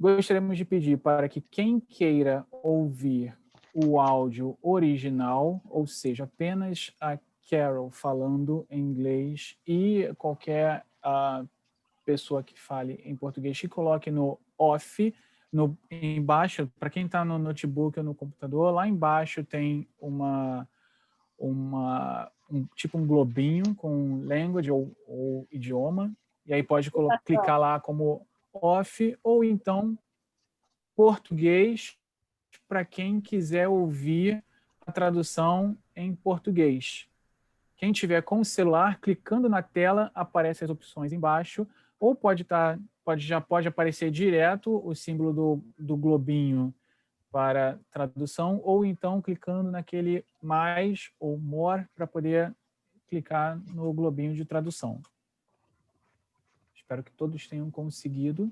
Gostaríamos de pedir para que quem queira ouvir o áudio original, ou seja, apenas a Carol falando em inglês e qualquer pessoa que fale em português, que coloque no off, embaixo, para quem está no notebook ou no computador, lá embaixo tem tipo um globinho com language ou idioma, e aí pode clicar lá como off, ou então português, para quem quiser ouvir a tradução em português. Quem tiver com o celular, clicando na tela, aparecem as opções embaixo, ou já pode aparecer direto o símbolo do globinho para tradução, ou então clicando naquele mais ou more para poder clicar no globinho de tradução. Espero que todos tenham conseguido.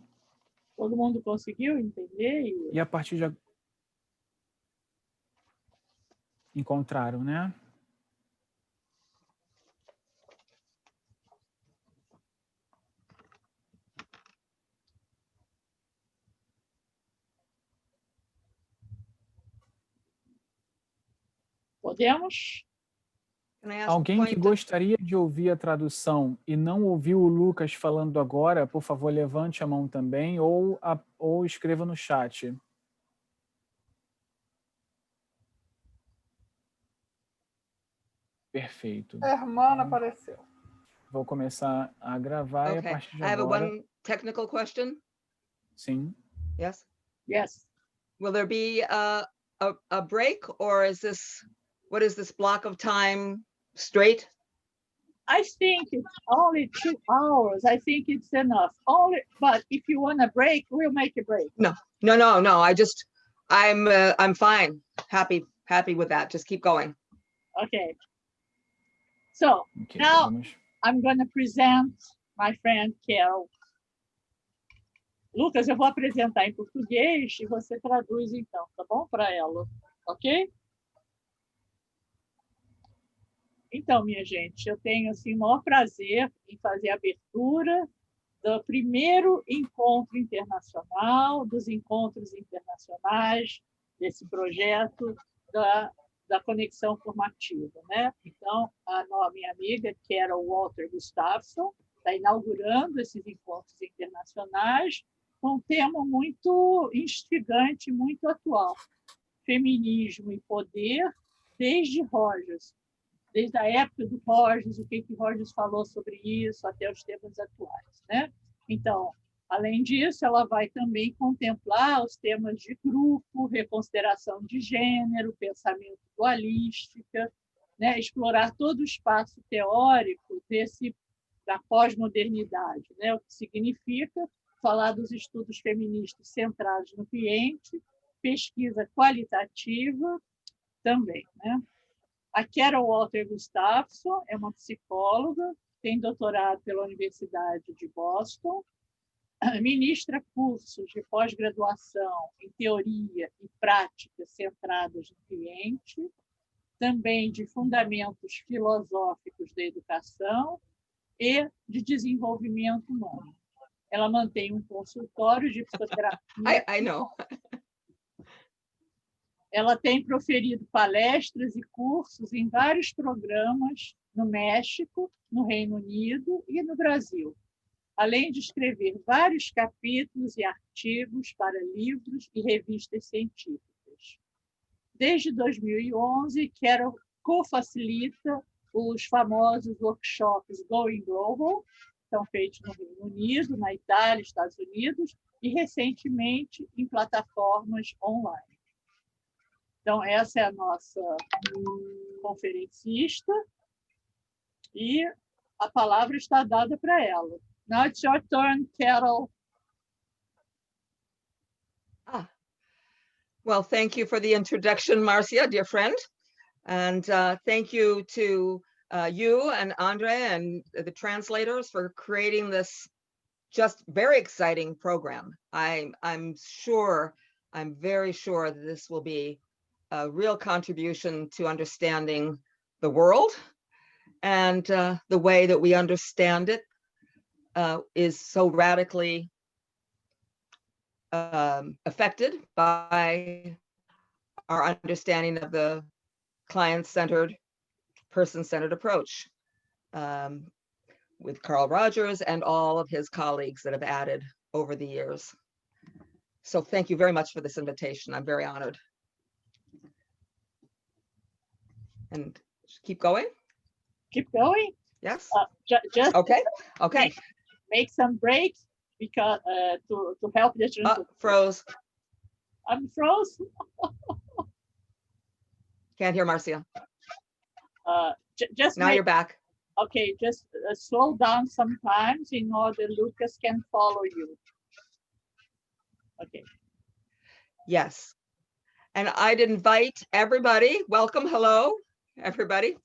Todo mundo conseguiu entender? E a partir de... Encontraram, né? Podemos? Alguém que gostaria de ouvir a tradução e não ouviu o Lucas falando agora, por favor, levante a mão também ou escreva no chat. Perfeito. A Hermana apareceu. Vou começar a gravar e a partir de agora... I have one technical question. Sim. Yes? Yes. Will there be a break, or what is this block of time straight? I think it's only 2 hours. I think it's enough. But if you want a break, we'll make a break. No. I'm fine. Happy with that. Just keep going. Okay. So now I'm going to present my friend Carol. Lucas, eu vou apresentar em português e você traduz então, tá bom? Para ela, ok? Então, minha gente, eu tenho assim, o maior prazer em fazer a abertura do primeiro encontro internacional, dos encontros internacionais, desse projeto da Conexão Formativa, né? Então, a minha amiga, que era o Wolter-Gustafson, está inaugurando esses encontros internacionais com um tema muito instigante, muito atual: feminismo e poder, desde Rogers. Desde a época do Rogers, o que Rogers falou sobre isso, até os temas atuais, né? Então, além disso, ela vai também contemplar os temas de grupo, reconsideração de gênero, pensamento dualística, né? Explorar todo o espaço teórico da pós-modernidade, né? O que significa falar dos estudos feministas centrados no cliente, pesquisa qualitativa também, né? A Carol Wolter-Gustafson é uma psicóloga, tem doutorado pela Universidade de Boston, ministra cursos de pós-graduação em teoria e prática centradas no cliente, também de fundamentos filosóficos da educação e de desenvolvimento humano. Ela mantém um consultório de psicoterapia. I know. Ela tem proferido palestras e cursos em vários programas no México, no Reino Unido e no Brasil, além de escrever vários capítulos e artigos para livros e revistas científicas. Desde 2011, Carol co-facilita os famosos workshops Going Global, que são feitos no Reino Unido, na Itália, Estados Unidos, e recentemente em plataformas online. Então, essa é a nossa conferencista e a palavra está dada para ela. Now it's your turn, Carol. Well, thank you for the introduction, Marcia, dear friend. And thank you to you and Andre and the translators for creating this just very exciting program. I'm very sure that this will be a real contribution to understanding the world, and the way that we understand it is so radically affected by our understanding of the client-centered, person-centered approach with Carl Rogers and all of his colleagues that have added over the years. So thank you very much for this invitation. I'm very honored. And keep going? Keep going? Yes? Just okay. Okay. Make some breaks because to help the translation. Froze. I'm froze. Can't hear Marcia. Just now you're back. Okay, just slow down sometimes in order Lucas can follow you. Okay. Yes. And I'd invite everybody, welcome, hello, everybody,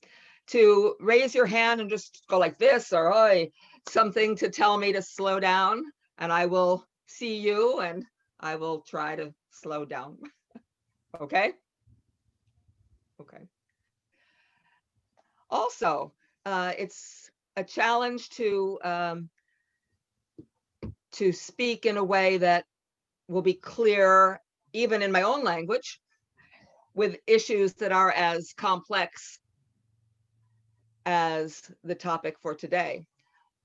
to raise your hand and just go like this or something to tell me to slow down, and I will see you and I will try to slow down. Okay? Okay. Also, it's a challenge to speak in a way that will be clear, even in my own language, with issues that are as complex as the topic for today.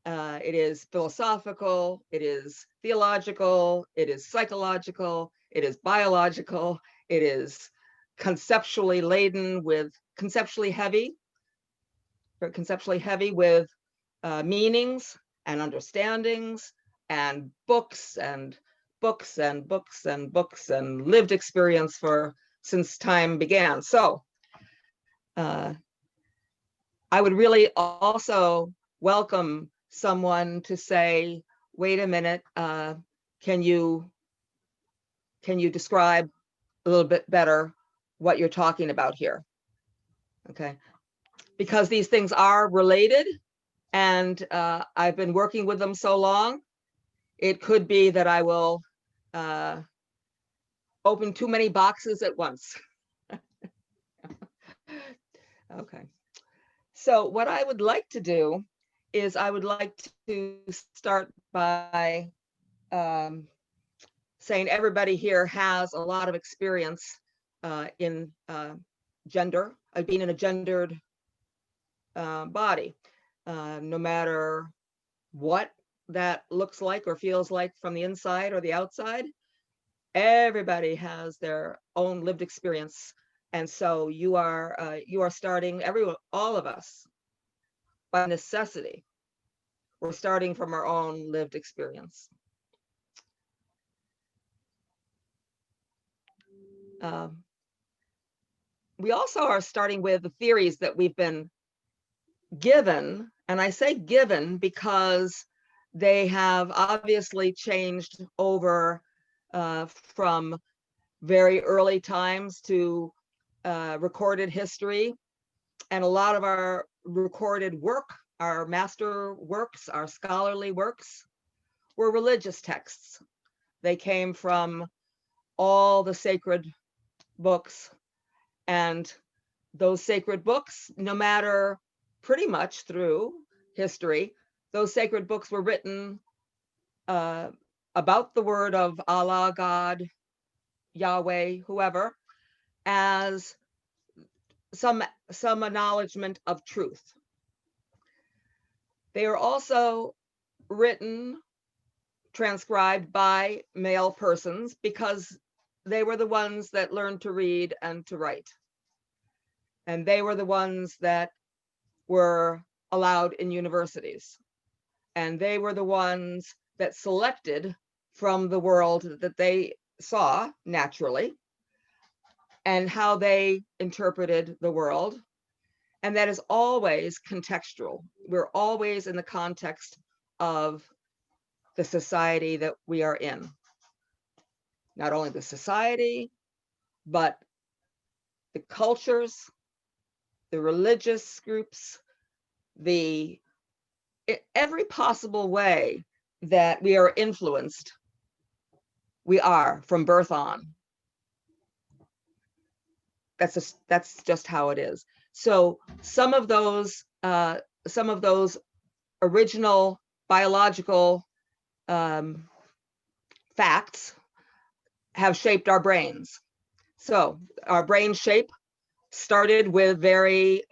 It is philosophical, it is theological, it is psychological, it is biological, it is conceptually laden with, conceptually heavy with meanings and understandings and books and books and books and books and lived experience since time began. So I would really also welcome someone to say, wait a minute, can you describe a little bit better what you're talking about here? Okay, because these things are related, and I've been working with them so long, it could be that I will open too many boxes at once. Okay. So what I would like to do is I would like to start by saying everybody here has a lot of experience in gender, being in a gendered body, no matter what that looks like or feels like from the inside or the outside. Everybody has their own lived experience. And so you are starting, all of us, by necessity. We're starting from our own lived experience. We also are starting with the theories that we've been given, and I say given because they have obviously changed over from very early times to recorded history, and a lot of our recorded work, our master works, our scholarly works, were religious texts. They came from all the sacred books, and those sacred books, no matter pretty much through history, those sacred books were written about the word of Allah, God, Yahweh, whoever, as some acknowledgement of truth. They are also written, transcribed by male persons because they were the ones that learned to read and to write. And they were the ones that were allowed in universities. And they were the ones that selected from the world that they saw naturally and how they interpreted the world. And that is always contextual. We're always in the context of the society that we are in. Not only the society, but the cultures, the religious groups, every possible way that we are influenced, we are from birth on. That's just how it is. So some of those original biological facts have shaped our brains. So our brain shape started with very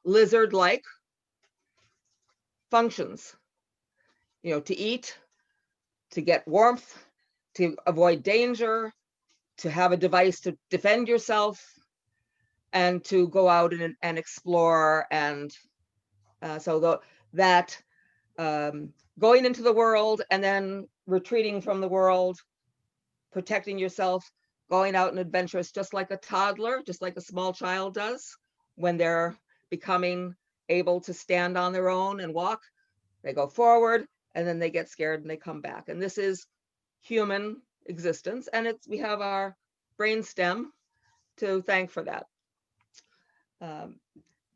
lizard-like functions, to eat, to get warmth, to avoid danger, to have a device to defend yourself, and to go out and explore. And that going into the world and then retreating from the world, protecting yourself, going out and adventurous, just like a toddler, just like a small child does when they're becoming able to stand on their own and walk. They go forward and then they get scared and they come back. And this is human existence. And we have our brain stem to thank for that.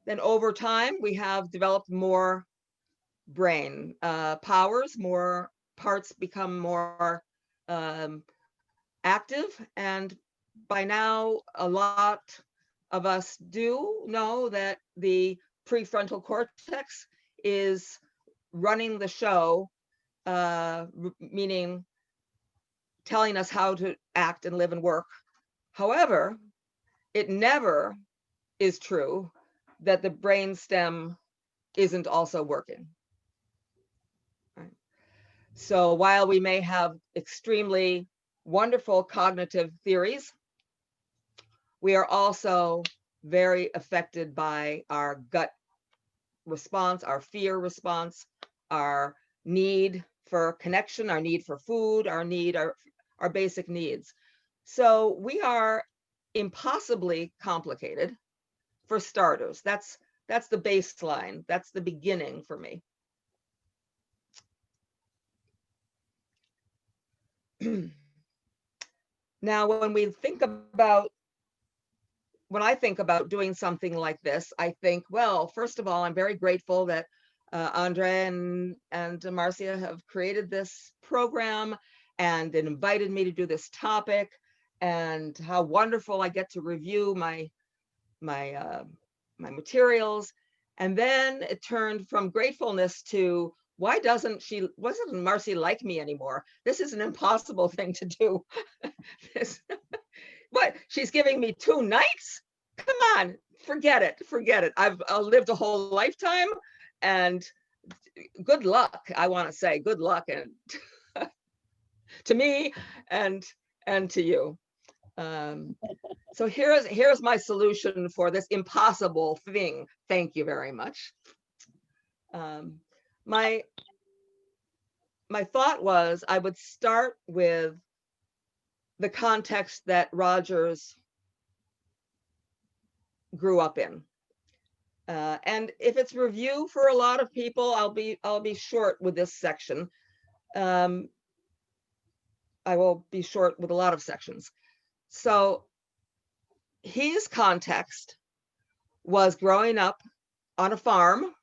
Then over time, we have developed more brain powers, more parts become more active. And by now, a lot of us do know that the prefrontal cortex is running the show, meaning telling us how to act and live and work. However, it never is true that the brain stem isn't also working. Right. So while we may have extremely wonderful cognitive theories, we are also very affected by our gut response, our fear response, our need for connection, our need for food, our basic needs. So we are impossibly complicated, for starters. That's the baseline. That's the beginning for me. Now, when I think about doing something like this, I think, well, first of all, I'm very grateful that Andre and Marcia have created this program and invited me to do this topic, and how wonderful I get to review my materials. And then it turned from gratefulness to, why doesn't Marcy like me anymore? This is an impossible thing to do. What, she's giving me 2 nights? Come on, forget it. I've lived a whole lifetime, and good luck. I want to say good luck and to me and to you. So here's my solution for this impossible thing. Thank you very much. My thought was I would start with the context that Rogers grew up in. And if it's review for a lot of people, I'll be short with this section. I will be short with a lot of sections. So his context was growing up on a farm,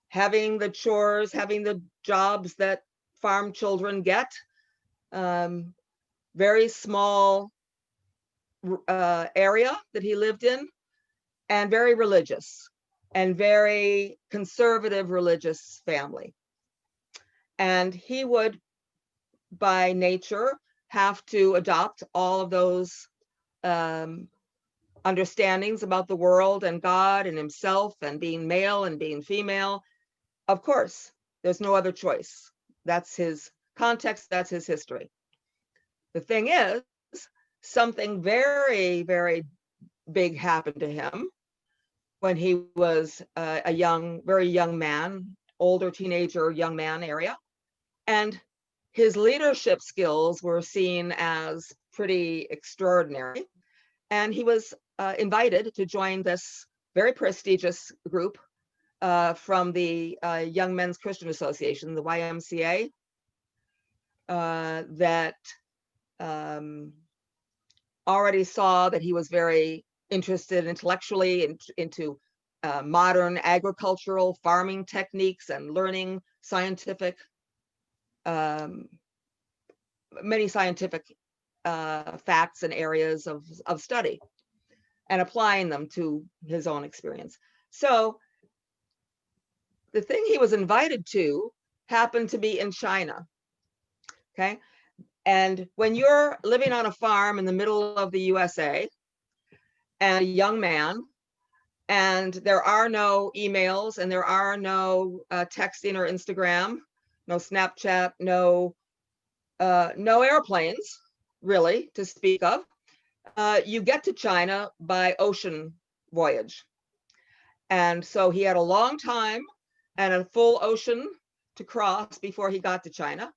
having the chores, having the jobs that farm children get, very small area that he lived in, and very religious and very conservative religious family. And he would, by nature, have to adopt all of those understandings about the world and God and himself and being male and being female. Of course, there's no other choice. That's his context, that's his history. The thing is, something very, very big happened to him when he was a very young man, older teenager, young man area. And his leadership skills were seen as pretty extraordinary. And he was invited to join this very prestigious group from the Young Men's Christian Association, the YMCA, that already saw that he was very interested intellectually into modern agricultural farming techniques and learning many scientific facts and areas of study and applying them to his own experience. So the thing he was invited to happened to be in China, okay? And when you're living on a farm in the middle of the USA and a young man, and there are no emails and there are no texting or Instagram, no Snapchat, no airplanes really to speak of, you get to China by ocean voyage. And so he had a long time and a full ocean to cross before he got to China.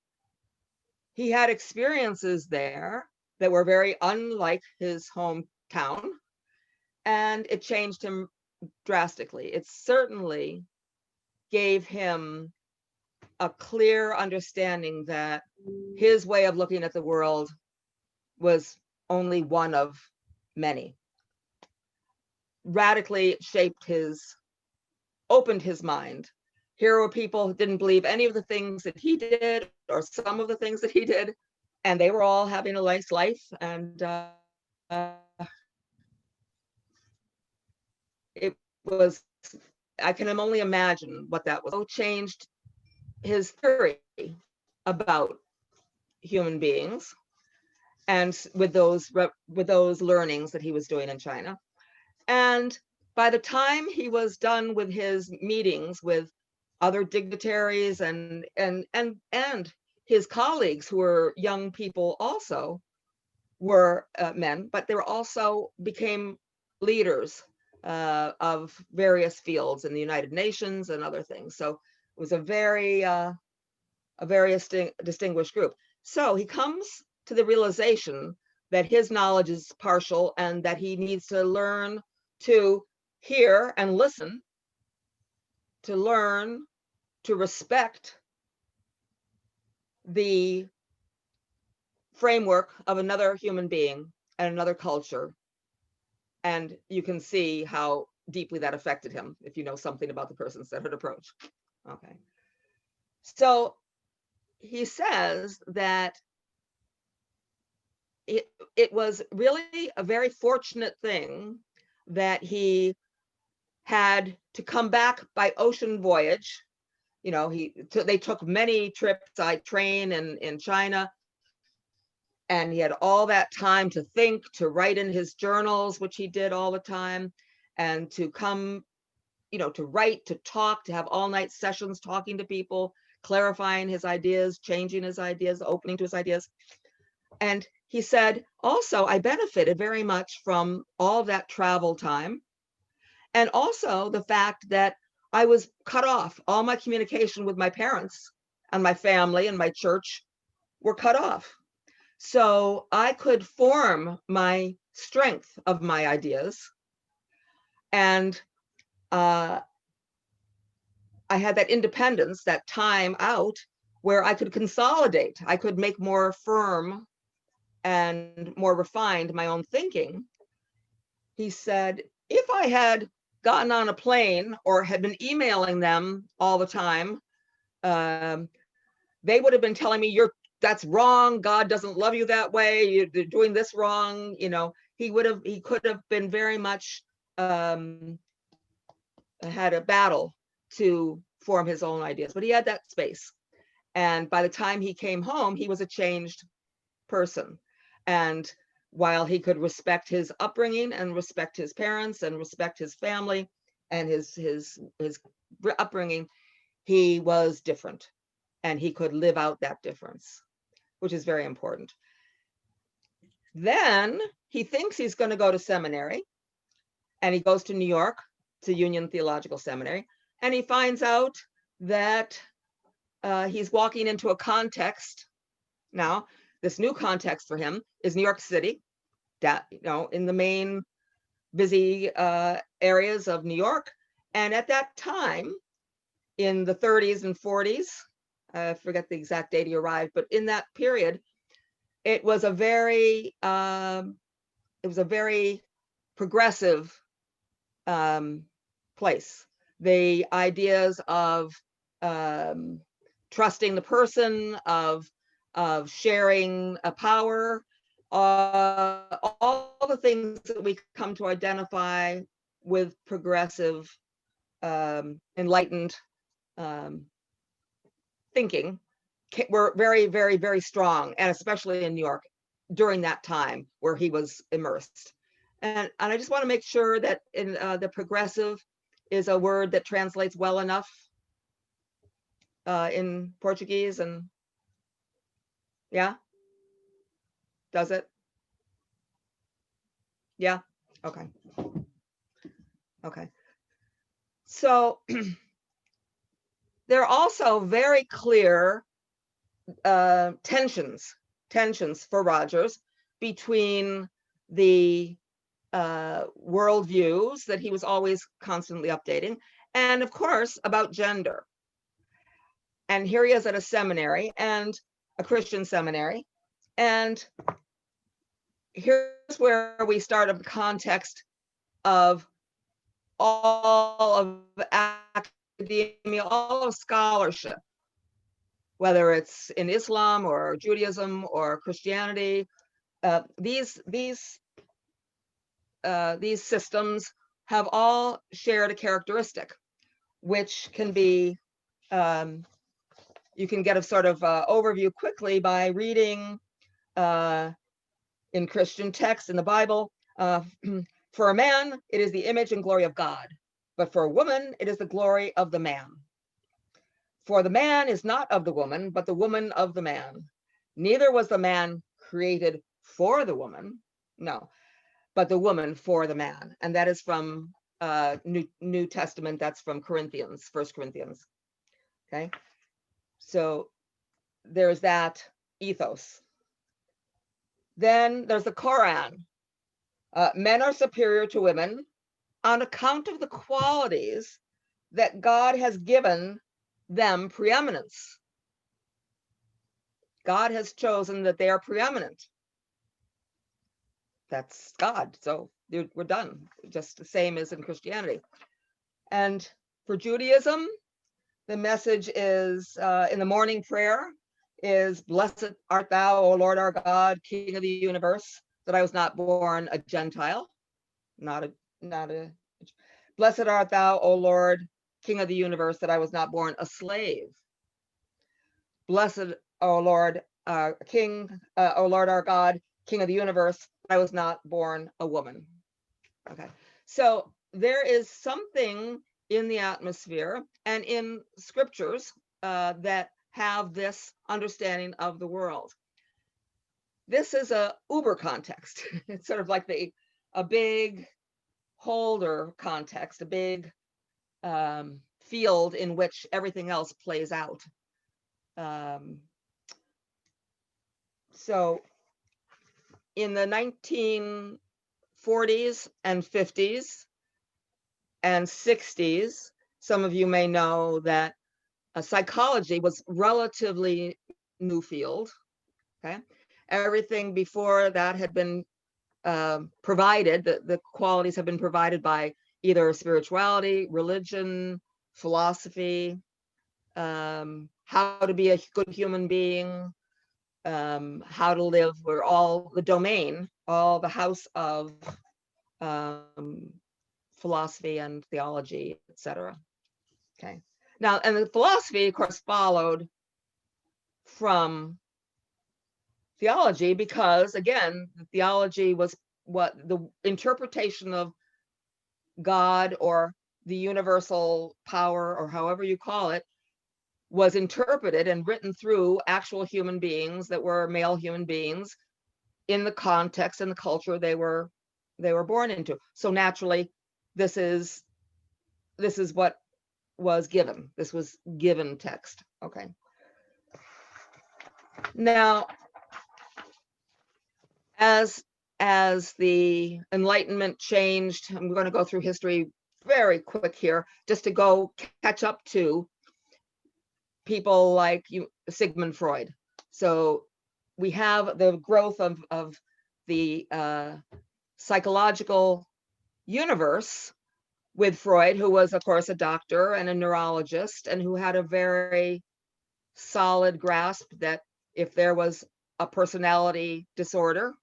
He had experiences there that were very unlike his hometown, and it changed him drastically. It certainly gave him a clear understanding that his way of looking at the world was only one of many. Radically opened his mind. Here were people who didn't believe any of the things that he did or some of the things that he did, and they were all having a nice life. And it was, I can only imagine what that was. So changed his theory about human beings, and with those learnings that he was doing in China. And by the time he was done with his meetings with other dignitaries and his colleagues, who were young people also, were men, but they were also became leaders of various fields in the United Nations and other things. So it was a very distinguished group. So he comes to the realization that his knowledge is partial and that he needs to learn to hear and listen, to learn to respect the framework of another human being and another culture. And you can see how deeply that affected him if you know something about the person-centered approach. Okay. So he says that it was really a very fortunate thing that he had to come back by ocean voyage. You know, they took many trips by train in China, and he had all that time to think, to write in his journals, which he did all the time, and to come, you know, to write, to talk, to have all-night sessions talking to people, clarifying his ideas, changing his ideas, opening to his ideas. And he said, also, I benefited very much from all that travel time, and also the fact that I was cut off. All my communication with my parents and my family and my church were cut off. So I could form my strength of my ideas. And I had that independence, that time out, where I could consolidate. I could make more firm and more refined my own thinking. He said, if I had gotten on a plane or had been emailing them all the time, they would have been telling me, that's wrong. God doesn't love you that way. You're doing this wrong. You know, he could have been very much had a battle to form his own ideas, but he had that space. And by the time he came home, he was a changed person. And while he could respect his upbringing and respect his parents and respect his family and his upbringing, he was different, and he could live out that difference, which is very important. Then he thinks he's going to go to seminary, and he goes to New York to Union Theological Seminary, and he finds out that he's walking into a context. Now, this new context for him is New York City, that, you know, in the main busy areas of New York. And at that time, in the 30s and 40s, I forget the exact date he arrived, but in that period, it was a very progressive place. The ideas of trusting the person, of sharing a power, all the things that we come to identify with progressive, enlightened thinking were very, very, very strong, and especially in New York during that time where he was immersed. And I just want to make sure that in the progressive is a word that translates well enough in Portuguese. And yeah, does it? Yeah, okay. Okay. So there are also very clear tensions for Rogers between the worldviews that he was always constantly updating, and of course about gender. And here he is at a seminary, and a Christian seminary, and here's where we start a context of all of academia, all of scholarship, whether it's in Islam or Judaism or Christianity. These systems have all shared a characteristic, which can be, you can get a sort of overview quickly by reading in Christian texts in the Bible. For a man, it is the image and glory of God, but for a woman, it is the glory of the man. For the man is not of the woman, but the woman of the man. Neither was the man created for the woman, no, but the woman for the man. And that is from New Testament, that's from Corinthians, 1 Corinthians, okay? So there's that ethos. Then there's the Quran. Men are superior to women on account of the qualities that God has given them preeminence. God has chosen that they are preeminent. That's God. So we're done. Just the same as in Christianity. And for Judaism, the message is in the morning prayer is, blessed art thou, O Lord our God, King of the universe, that I was not born a Gentile, not a blessed art thou, O Lord, King of the universe, that I was not born a slave. Blessed, O Lord, King, O Lord our God, King of the universe, that I was not born a woman. Okay, so there is something in the atmosphere and in scriptures that have this understanding of the world. This is a uber context. It's sort of like a big holder context, a big field in which everything else plays out. So in the 1940s and 50s and 60s, some of you may know that psychology was relatively new field, okay? Everything before that had been provided, the qualities have been provided by either spirituality, religion, philosophy, how to be a good human being, how to live. We're all the domain, all the house of philosophy and theology, etc. Okay. Now, and the philosophy, of course, followed from theology because, again, theology was what the interpretation of God or the universal power, or however you call it, was interpreted and written through actual human beings that were male human beings in the context and the culture they were born into. So naturally, this is what was given. This was given text. Okay. Now, as the Enlightenment changed, I'm going to go through history very quick here, just to go catch up to people like Sigmund Freud. So we have the growth of the psychological universe with Freud, who was, of course, a doctor and a neurologist, and who had a very solid grasp that if there was a personality disorder,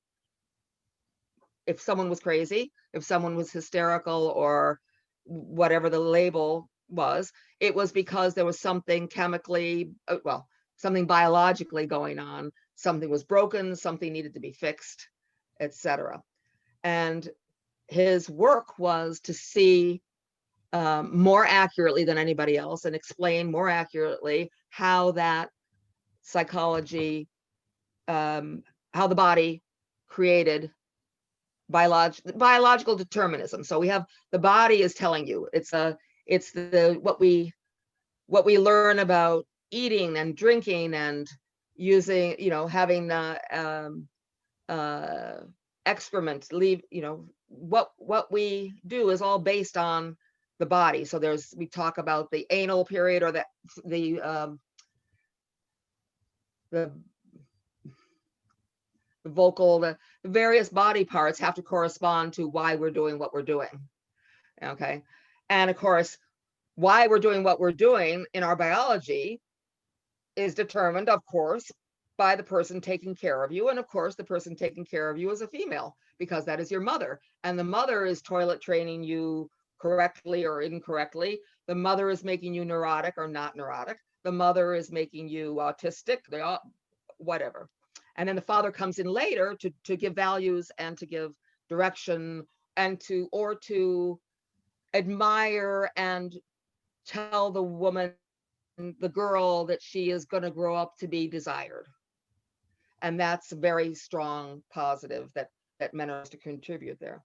if someone was crazy, if someone was hysterical, or whatever the label was, it was because there was something chemically, well, something biologically going on, something was broken, something needed to be fixed, etc. And his work was to see more accurately than anybody else and explain more accurately how that psychology, how the body created biological determinism. So we have the body is telling you it's the what we learn about eating and drinking and using, having excrement leave, what we do is all based on the body. So we talk about the anal period, or the vocal, the various body parts have to correspond to why we're doing what we're doing. Okay. And of course, why we're doing what we're doing in our biology is determined, of course, by the person taking care of you. And of course, the person taking care of you is a female, because that is your mother. And the mother is toilet training you correctly or incorrectly. The mother is making you neurotic or not neurotic. The mother is making you autistic, whatever. And then the father comes in later to give values and to give direction and to admire and tell the woman, the girl, that she is going to grow up to be desired. And that's a very strong positive that men are to contribute there.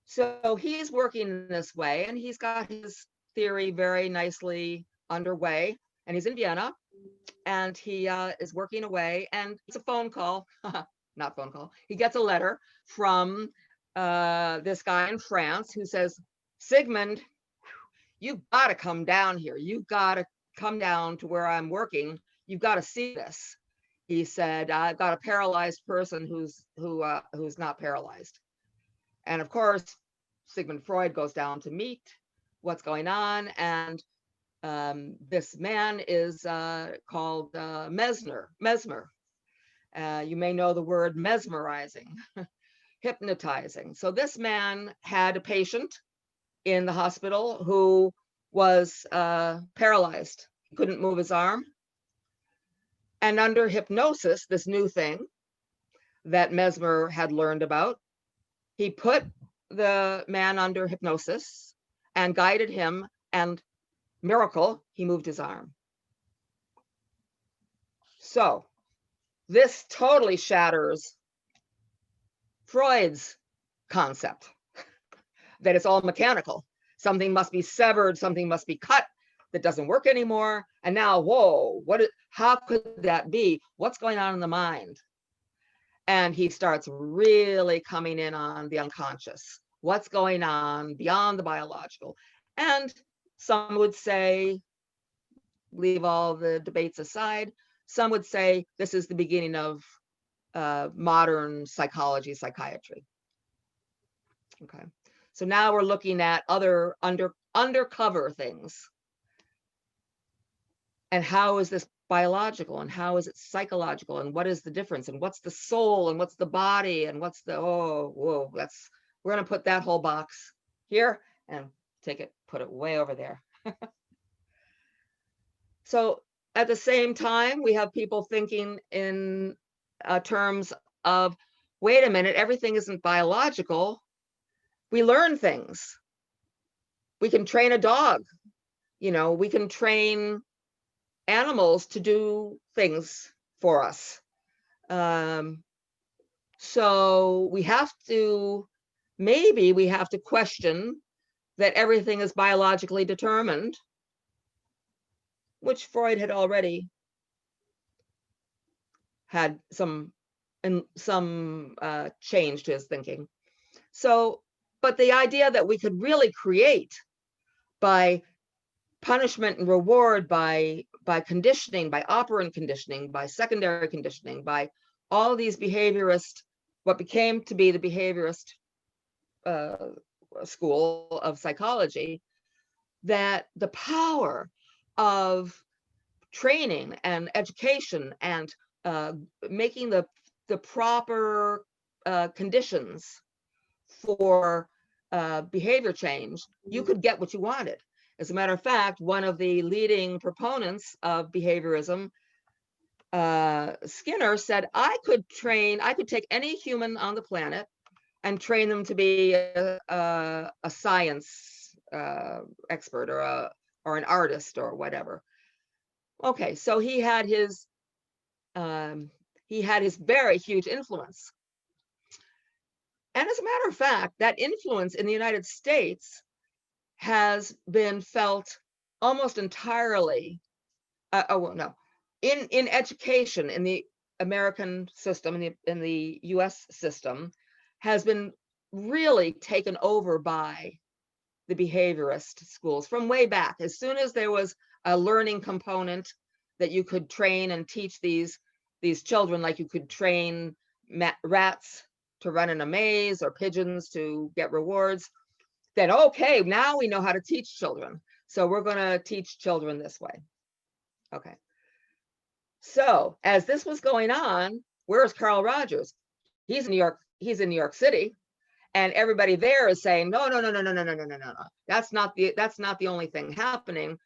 So he's working in this way, and he's got his theory very nicely underway, and he's in Vienna, and he is working away, and it's a phone call, not phone call. He gets a letter from this guy in France who says, Sigmund, you've got to come down here. You've got to come down to where I'm working. You've got to see this. He said, I've got a paralyzed person who's not paralyzed. And of course, Sigmund Freud goes down to meet what's going on. And this man is called Mesmer. You may know the word mesmerizing, hypnotizing. So this man had a patient in the hospital who was paralyzed, he couldn't move his arm. And under hypnosis, this new thing that Mesmer had learned about, he put the man under hypnosis and guided him, and miracle, he moved his arm. So this totally shatters Freud's concept that it's all mechanical. Something must be severed, something must be cut that doesn't work anymore. And now, whoa, how could that be? What's going on in the mind? And he starts really coming in on the unconscious. What's going on beyond the biological? And some would say, leave all the debates aside, some would say this is the beginning of modern psychology, psychiatry. Okay, so now we're looking at other undercover things. And how is this biological, and how is it psychological, and what is the difference, and what's the soul, and what's the body, and what's the, we're going to put that whole box here and put it way over there. So at the same time, we have people thinking in terms of, wait a minute, everything isn't biological. We learn things. We can train a dog. We can train animals to do things for us. So maybe we have to question that everything is biologically determined, which Freud had already had some change to his thinking. So, but the idea that we could really create by punishment and reward, by conditioning, by operant conditioning, by secondary conditioning, by all these behaviorist, what became to be the behaviorist school of psychology, that the power of training and education and making the proper conditions for behavior change, you could get what you wanted. As a matter of fact, one of the leading proponents of behaviorism, Skinner, said, I could take any human on the planet and train them to be a science expert or an artist or whatever. Okay, so he had his very huge influence. And as a matter of fact, that influence in the United States has been felt almost entirely, in education, in the American system, in the US system, has been really taken over by the behaviorist schools from way back. As soon as there was a learning component that you could train and teach these children, like you could train rats to run in a maze or pigeons to get rewards, then okay, now we know how to teach children. So we're going to teach children this way. Okay. So as this was going on, where's Carl Rogers? He's in New York City, and everybody there is saying, no. That's not the only thing happening.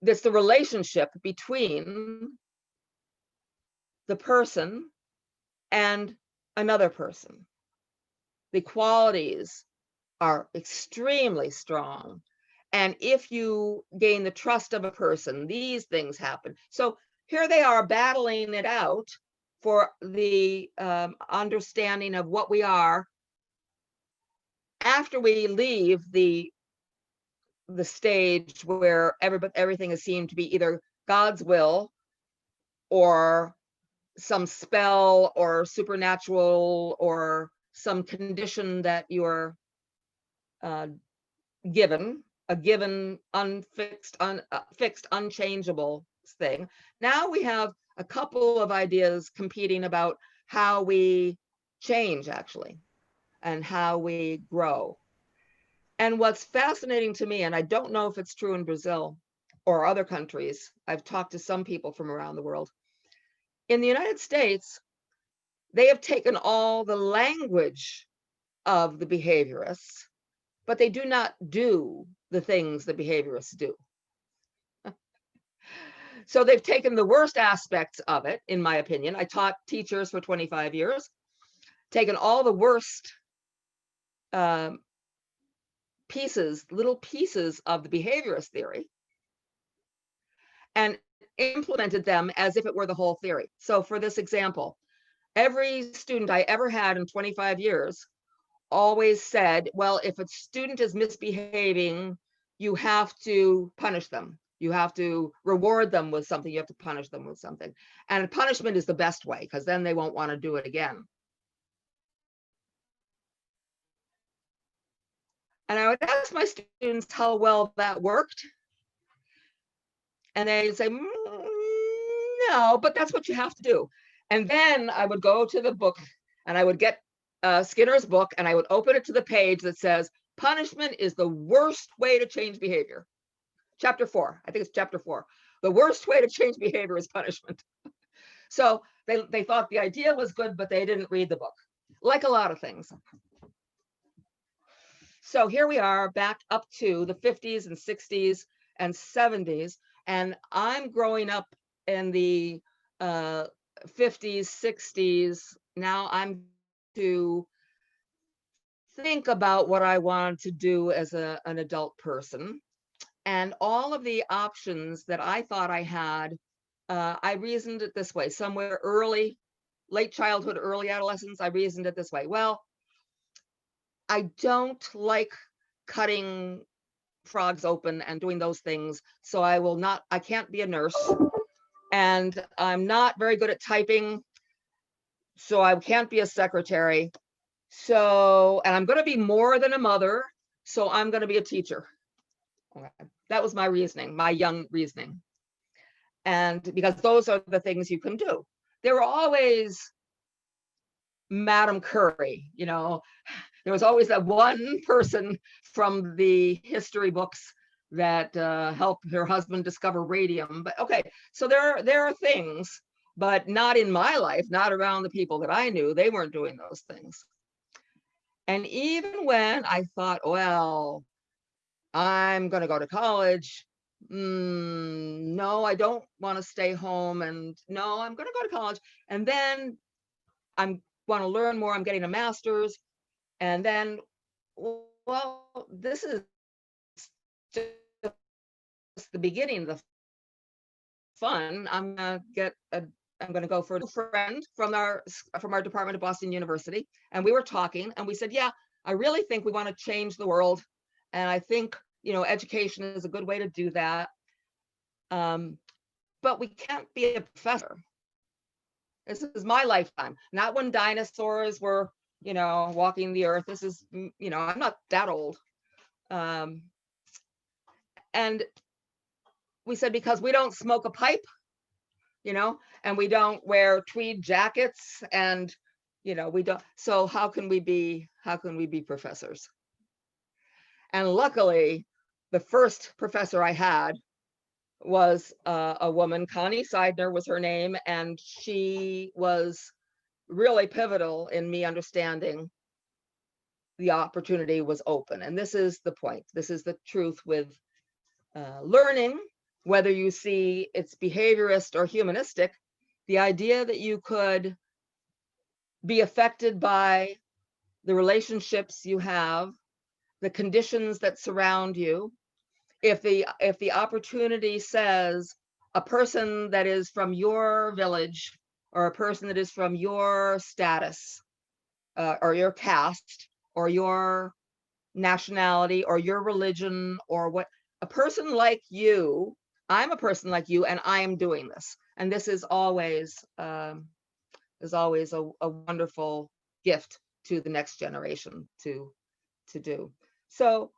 It's the relationship between the person and another person. The qualities are extremely strong. And if you gain the trust of a person, these things happen. So here they are battling it out for the understanding of what we are after we leave the stage where everything is seen to be either God's will or some spell or supernatural or some condition that you're given, a given fixed, unchangeable thing. Now we have a couple of ideas competing about how we change, actually, and how we grow. And what's fascinating to me, and I don't know if it's true in Brazil or other countries, I've talked to some people from around the world. In the United States, they have taken all the language of the behaviorists, but they do not do the things the behaviorists do. So they've taken the worst aspects of it, in my opinion. I taught teachers for 25 years, taken all the worst little pieces of the behaviorist theory, and implemented them as if it were the whole theory. So for this example, every student I ever had in 25 years always said, well, if a student is misbehaving, you have to punish them. You have to reward them with something. You have to punish them with something. And punishment is the best way, because then they won't want to do it again. And I would ask my students how well that worked. And they'd say, no, but that's what you have to do. And then I would go to the book and I would get Skinner's book and I would open it to the page that says, punishment is the worst way to change behavior. Chapter 4, I think it's chapter 4. The worst way to change behavior is punishment. So they thought the idea was good, but they didn't read the book, like a lot of things. So here we are back up to the 50s and 60s and 70s. And I'm growing up in the 50s, 60s. Now I'm to think about what I wanted to do as an adult person. And all of the options that I thought I had, I reasoned it this way. Somewhere early, late childhood, early adolescence, I reasoned it this way. Well, I don't like cutting frogs open and doing those things. So I can't be a nurse. And I'm not very good at typing. So I can't be a secretary. So, and I'm going to be more than a mother. So I'm going to be a teacher. Okay. That was my reasoning, my young reasoning. And because those are the things you can do. There were always Madame Curie, you know, there was always that one person from the history books that helped her husband discover radium. But okay, so there are things, but not in my life, not around the people that I knew. They weren't doing those things. And even when I thought, well, I'm going to go to college. No, I don't want to stay home. And no, I'm going to go to college. And then I want to learn more. I'm getting a master's. And then, well, this is just the beginning of the fun. I'm going to go for a friend from our department at Boston University. And we were talking and we said, yeah, I really think we want to change the world. And I think, education is a good way to do that. But we can't be a professor. This is my lifetime, not when dinosaurs were, walking the earth. This is, I'm not that old. And we said, because we don't smoke a pipe, and we don't wear tweed jackets, and, we don't. So how can we be professors? And luckily, the first professor I had was a woman. Connie Seidner was her name, and she was really pivotal in me understanding the opportunity was open. And this is the point. This is the truth with learning, whether you see it's behaviorist or humanistic. The idea that you could be affected by the relationships you have, the conditions that surround you. If the opportunity says a person that is from your village or a person that is from your status or your caste or your nationality or your religion or what, a person like you, I'm a person like you and I am doing this. And this is always a wonderful gift to the next generation to do. So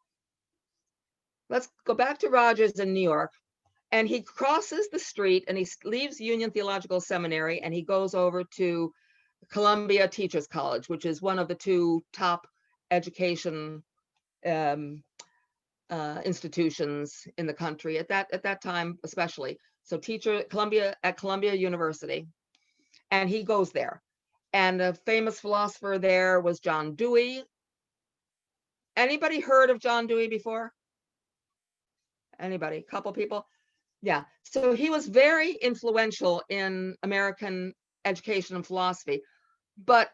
let's go back to Rogers in New York. And he crosses the street and he leaves Union Theological Seminary and he goes over to Columbia Teachers College, which is one of the two top education institutions in the country at that time, especially. So Columbia University. And he goes there. And a famous philosopher there was John Dewey. Anybody heard of John Dewey before? Anybody? A couple people? Yeah. So he was very influential in American education and philosophy, but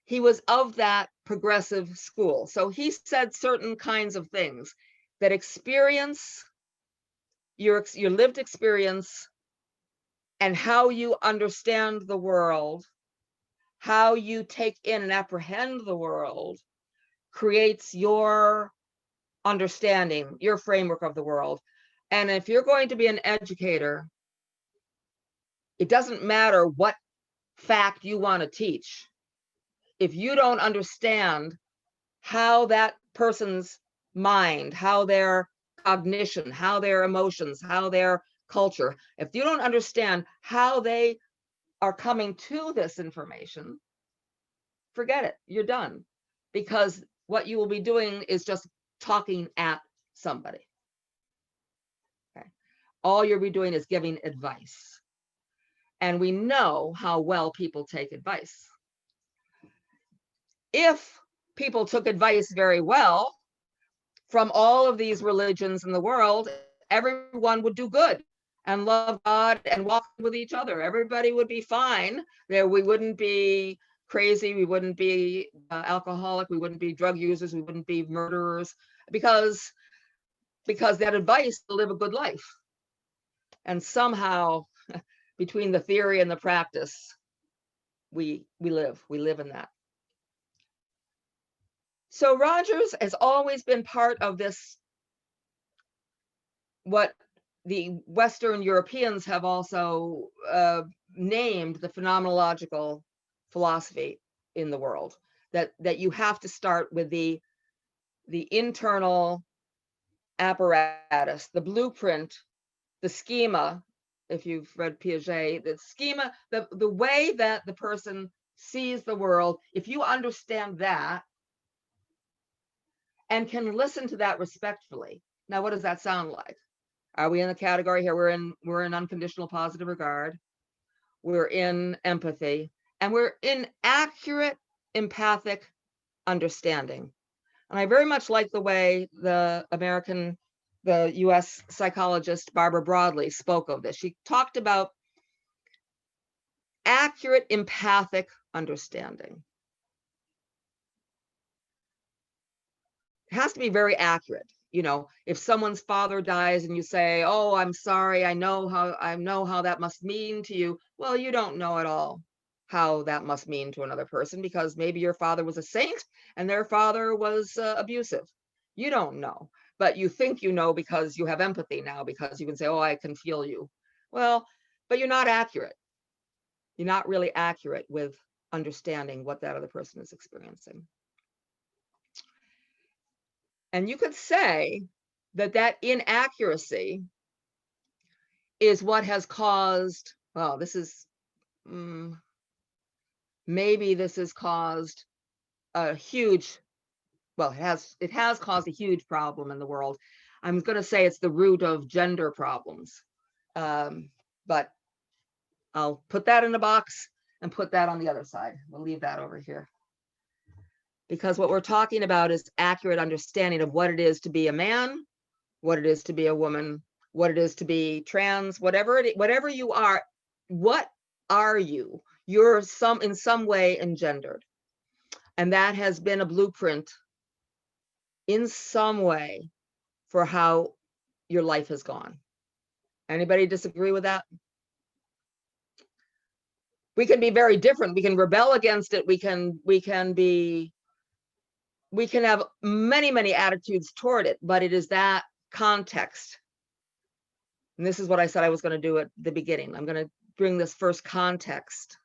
he was of that progressive school. So he said certain kinds of things that experience, your lived experience, and how you understand the world, how you take in and apprehend the world, creates your understanding, your framework of the world. And if you're going to be an educator, it doesn't matter what fact you want to teach. If you don't understand how that person's mind, how their cognition, how their emotions, how their culture, if you don't understand how they are coming to this information, forget it, you're done. Because what you will be doing is just talking at somebody. Okay. All you'll be doing is giving advice. And we know how well people take advice. If people took advice very well from all of these religions in the world, everyone would do good and love God and walk with each other. Everybody would be fine. There, we wouldn't be crazy. We wouldn't be alcoholic. We wouldn't be drug users. We wouldn't be murderers because that advice to live a good life. And somehow, between the theory and the practice, we live in that. So Rogers has always been part of this, what the Western Europeans have also named the phenomenological philosophy in the world, that you have to start with the internal apparatus, the blueprint, the schema. If you've read Piaget, the schema, the way that the person sees the world, if you understand that and can listen to that respectfully. Now, what does that sound like? Are we in the category here? We're in unconditional positive regard. We're in empathy, and we're in accurate empathic understanding. And I very much like the way the US psychologist Barbara Broadley spoke of this. She talked about accurate empathic understanding. It has to be very accurate. You know, if someone's father dies and you say, "Oh, I'm sorry, I know how that must mean to you." Well, you don't know at all how that must mean to another person, because maybe your father was a saint and their father was abusive. You don't know, but you think you know because you have empathy now, because you can say, "Oh, I can feel you." Well, but you're not accurate. You're not really accurate with understanding what that other person is experiencing. And you could say that that inaccuracy is what has caused, well, this is, maybe this has caused a huge, well, it has caused a huge problem in the world. I'm going to say it's the root of gender problems. But I'll put that in a box and put that on the other side. We'll leave that over here. Because what we're talking about is accurate understanding of what it is to be a man, what it is to be a woman, what it is to be trans, whatever you are, what are you? You're in some way engendered. And that has been a blueprint in some way for how your life has gone. Anybody disagree with that? We can be very different. We can rebel against it. We can have many attitudes toward it, but it is that context. And this is what I said I was going to do at the beginning. I'm going to bring this first context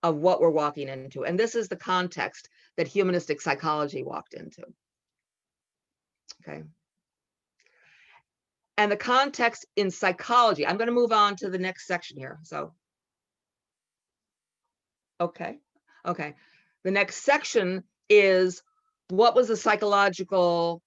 of what we're walking into. And this is the context that humanistic psychology walked into. Okay. And the context in psychology, I'm going to move on to the next section here. So, okay. The next section is, what was the psychological